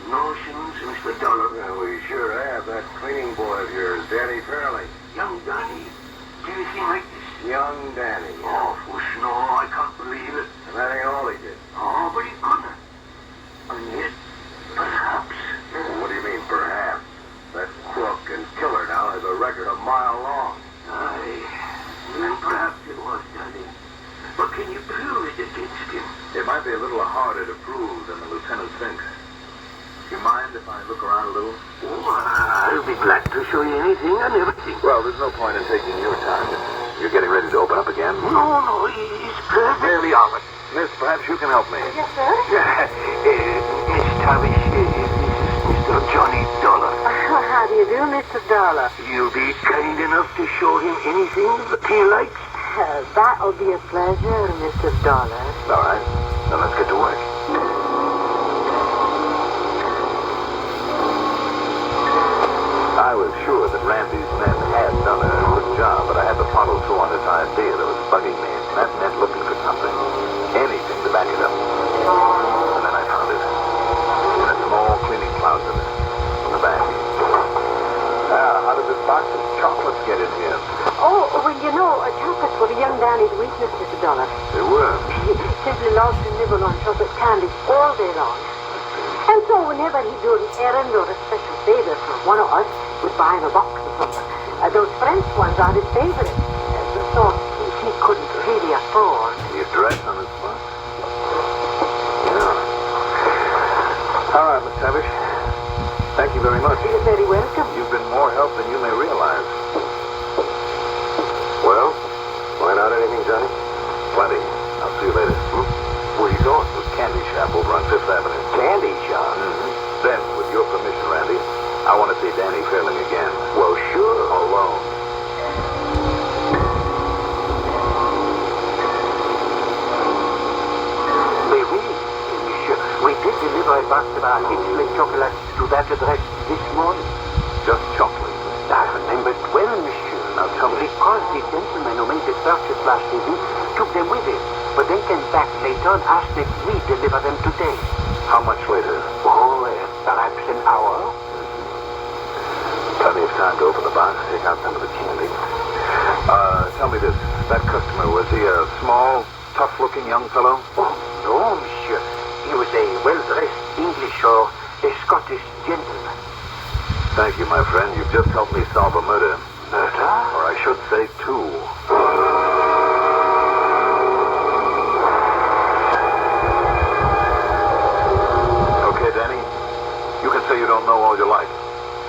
notions, Mr. Dollar? Well, we sure have. That cleaning boy of yours, Danny Fairley. Young Danny? Anything like this? Young Danny. Oh, no, I can't believe it. And that ain't all he did. Oh, but he couldn't. And yet, perhaps... Well, what do you mean, perhaps? That crook and killer now has a record a mile long. Aye, then perhaps it was Danny. But can you prove it against him? It might be a little harder to prove than the lieutenant thinks. Do you mind if I look around a little? Oh, I'll be glad to show you anything and everything. Well, there's no point in taking your time. You're getting ready to open up again? No, he's perfectly all right. Miss, perhaps you can help me. Yes, sir? Miss Tavish, this is Mr. Johnny Dollar. How do you do, Mr. Dollar? You'll be kind enough to show him anything that he likes? That'll be a pleasure, Mr. Dollar. All right. Then let's get to work. I was sure that Randy's men had done a good job, but I had to follow through on this idea that was bugging me. That meant looking for something. Anything to back it up. And then I found it. In a small cleaning closet in the back. How did this box of chocolates get in here? Oh, well, you know, chocolates were young Danny's weakness, Mr. Dollar. They were. He simply loves to nibble on chocolate candy all day long. And so whenever he'd do an errand or a special favor for one of us, we'd buy him a box or something. Those French ones are his favorite. The sort he couldn't really afford. The address on this box? Yeah. All right, Miss Tavish. Thank you very much. You're very welcome. You've been more help than you may realize. Well, find out anything, Johnny? Plenty. I'll see you later. Where are you going? To the candy shop over on Fifth Avenue. Candy shop? Then, with your permission, Randy, I want to see Danny Fairley again. Well, sure. Alone. We did deliver a box of our Hinsley chocolates to that address this morning. Just chocolate. I remember it well, monsieur. Now tell me. Because the gentleman who made the purchase last evening took them with him, but then came back later and asked if we deliver them today. How much later? Oh, perhaps an hour. Plenty of time to open the box, take out some of the candy. Tell me this. That customer, was he a small, tough-looking young fellow? Oh, no, monsieur. He was a well-dressed English or a Scottish gentleman. Thank you, my friend. You've just helped me solve a murder. Murder? Or I should say two. Okay, Danny. You can say you don't know all you like.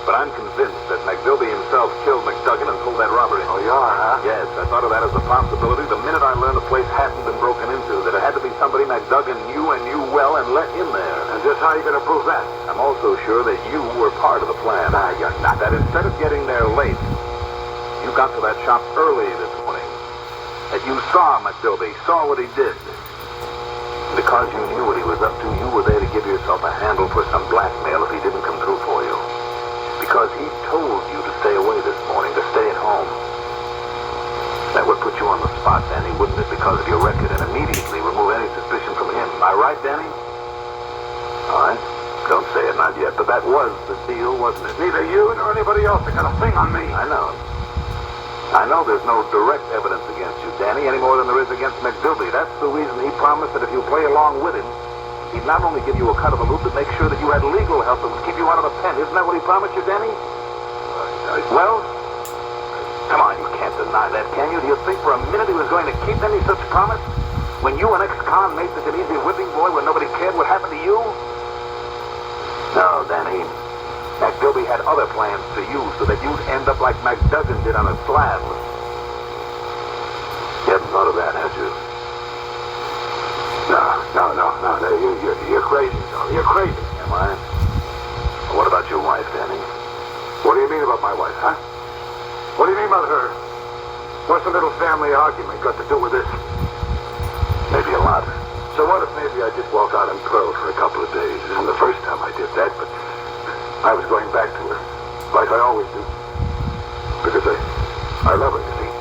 But I'm convinced that McDilby himself killed McDuggan and pulled that robbery. Oh, you are, huh? Yes, I thought of that as a possibility the minute I learned the place hadn't been broken into, that it had to be somebody McDuggan knew and knew well and let in there. And just how are you going to prove that? I'm also sure that you were part of the plan. Nah, you're not. That instead of getting there late, you got to that shop early this morning. That you saw McDilby, saw what he did. Because you knew what he was up to, you were there to give yourself a handle for some blackmail if he didn't come through for you. Because he told you to stay away this morning, to stay at home. That would put you on the spot, Danny, wouldn't it? Because of your record, and immediately remove any suspicion from him. Am I right, Danny? All right. Don't say it, not yet, but that was the deal, wasn't it? Neither you nor anybody else has got a thing on me. I know. I know there's no direct evidence against you, Danny, any more than there is against McDilby. That's the reason he promised that if you play along with him, he'd not only give you a cut of the loop, but make sure that you had legal help that would keep you out of the pen. Isn't that what he promised you, Danny? Well, come on, you can't deny that, can you? Do you think for a minute he was going to keep any such promise? When you and ex-con made such an easy whipping boy when nobody cared what happened to you? No, Danny. McDilby had other plans for you so that you'd end up like McDuggan did on a slab. You haven't thought of that, have you? No. You're crazy, Johnny. You're crazy. Am I? Well, what about your wife, Danny? What do you mean about my wife, huh? What do you mean about her? What's a little family argument got to do with this? Maybe a lot. So what if maybe I did walk out in pearl for a couple of days? It isn't the first time I did that, but I was going back to her, like I always do. Because I love her, you see.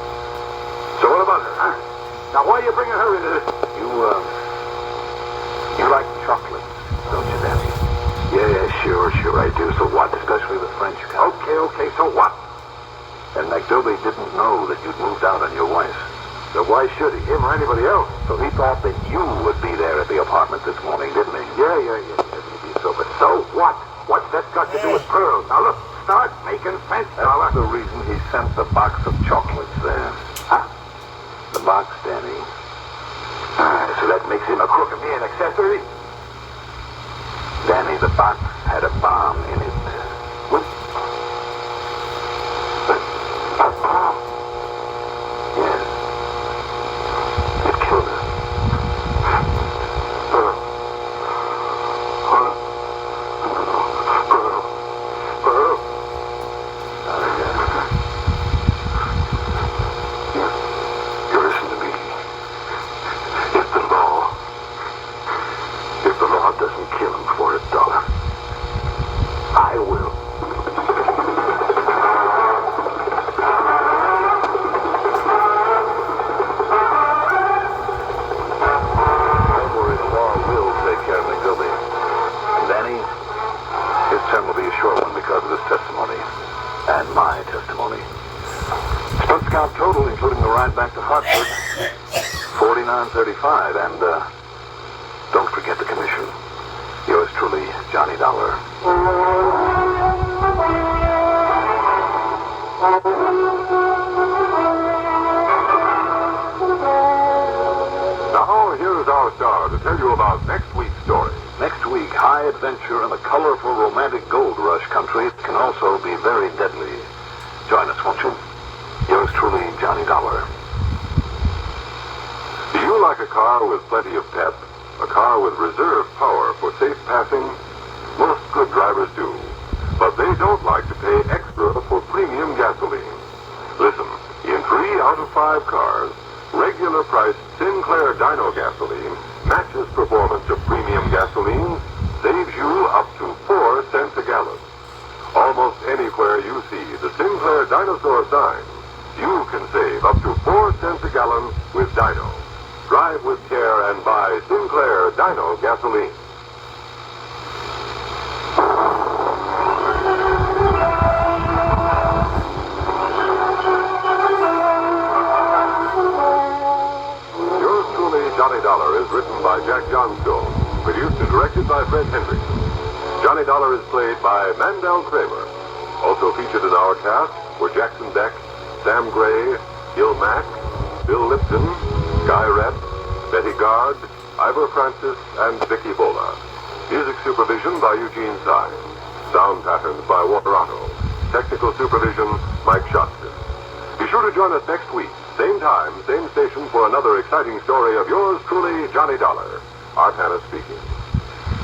So what about her, huh? Now why are you bringing her into this? You like chocolate, don't you, Danny? Yeah, sure. they do, so what? Especially the French, Captain. Okay, so what? And McDilby didn't know that you'd moved out on your wife. So why should he? Him or anybody else? So he thought that you would be there at the apartment this morning, didn't he? Yeah, maybe so. But so what? What's that got to do with pearls? Now look, start making sense, That's the reason he sent the box of chocolates there. Huh? The box, Danny. So that makes him a crook and me an accessory? Danny, the box had a bomb in it. What? A bomb? Yes. It killed her. Pearl. You listen to me. If the law doesn't kill him for $1, I will. Don't worry, the law will take care of McDilby. Danny, his term will be a short one because of his testimony. And my testimony. Stunt scout total, including the ride back to Hartford, $49.35. And, don't forget the commission. Yours truly, Johnny Dollar. Now, here's our star to tell you about next week's story. Next week, high adventure in the colorful, romantic gold rush country can also be very deadly. Join us, won't you? Yours truly, Johnny Dollar. Do you like a car with plenty of pep? A car with reserve power for safe passing? Most good drivers do. But they don't like to pay extra for premium gasoline. Listen, in 3 out of 5 cars, regular priced Sinclair Dyno gasoline matches performance of premium gasoline, saves you up to 4 cents a gallon. Almost anywhere you see the Sinclair Dinosaur sign, you can save up to 4 cents a gallon with Dyno. Drive with care and buy Sinclair Dyno gasoline. Yours truly, Johnny Dollar, is written by Jack Johnstone, produced and directed by Fred Hendrickson. Johnny Dollar is played by Mandel Kramer. Also featured in our cast were Jackson Beck, Sam Gray, Gil Mack, Bill Lipton, Guy Rett, Betty Gard, Ivor Francis, and Vicky Bola. Music supervision by Eugene Stein. Sound patterns by Walter Otto. Technical supervision, Mike Shotston. Be sure to join us next week, same time, same station, for another exciting story of yours truly, Johnny Dollar. Art Hannah speaking.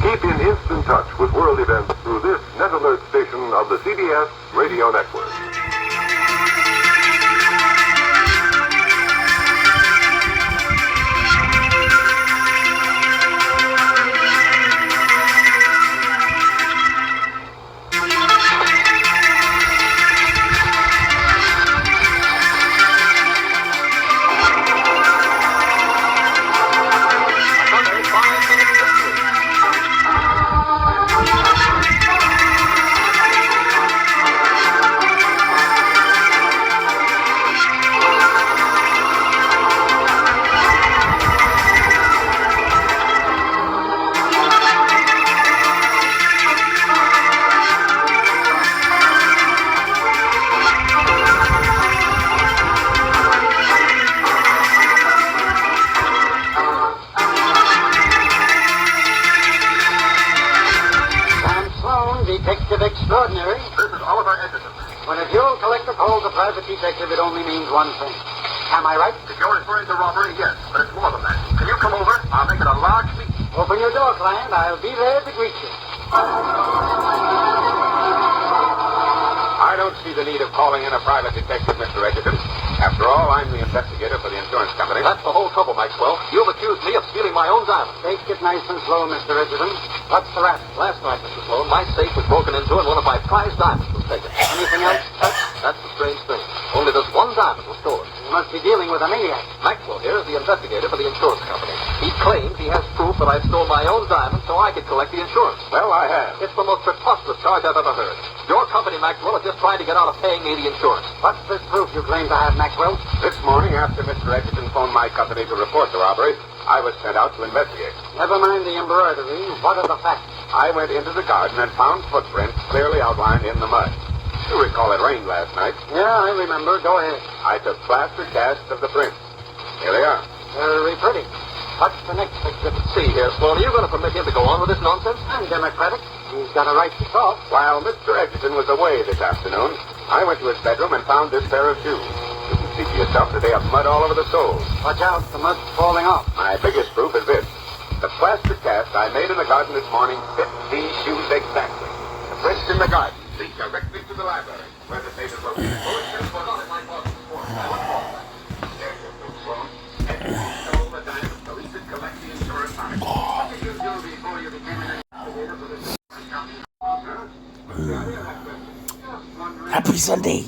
Keep in instant touch with world events through this Net Alert station of the CBS Radio Network. Extraordinary. This is Oliver Edgerton. When a jewel collector calls a private detective, it only means one thing. Am I right? If you're referring to robbery, yes, but it's more than that. Can you come over? I'll make it a large meeting. Open your door, client. I'll be there to greet you. I don't see the need of calling in a private detective, Mr. Edgerton. After all, I'm the investigator for the insurance company. That's the whole trouble, Maxwell. You've accused me of stealing my own diamond. Take it nice and slow, Mr. Edgerton. What's the rap? Last night, Mr. Sloan, my safe was broken into and one of my prized diamonds was taken. Anything else? That's the strange thing. Only this one diamond was stolen. You must be dealing with a maniac. Maxwell here is the investigator for the insurance company. He claims he has proof that I stole my own diamond so I could collect the insurance. Well, I have. It's the most preposterous charge I've ever heard. Your company, Maxwell, is just trying to get out of paying me the insurance. What's this proof you claim to have, Maxwell? This morning, after Mr. Edgerton phoned my company to report the robbery, I was sent out to investigate. Never mind the embroidery. What are the facts? I went into the garden and found footprints clearly outlined in the mud. You recall it rained last night. Yeah, I remember. Go ahead. I took plaster casts of the prints. Here they are. Very pretty. What's the next exhibit? See here, Sloan, are you going to permit him to go on with this nonsense? I'm democratic. He's got a right to talk. While Mr. Edgerton was away this afternoon, I went to his bedroom and found this pair of shoes. You can see for yourself that they have mud all over the soles. Watch out, the mud's falling off. My biggest proof is this. The plaster cast I made in the garden this morning fit these shoes exactly. The prints in the garden lead directly to the library, where the tape is located. There's your proof, Sloan. Edgerton stole the diamond so he could collect the insurance money. What did you do before you became an investigator for this company? Happy Sunday.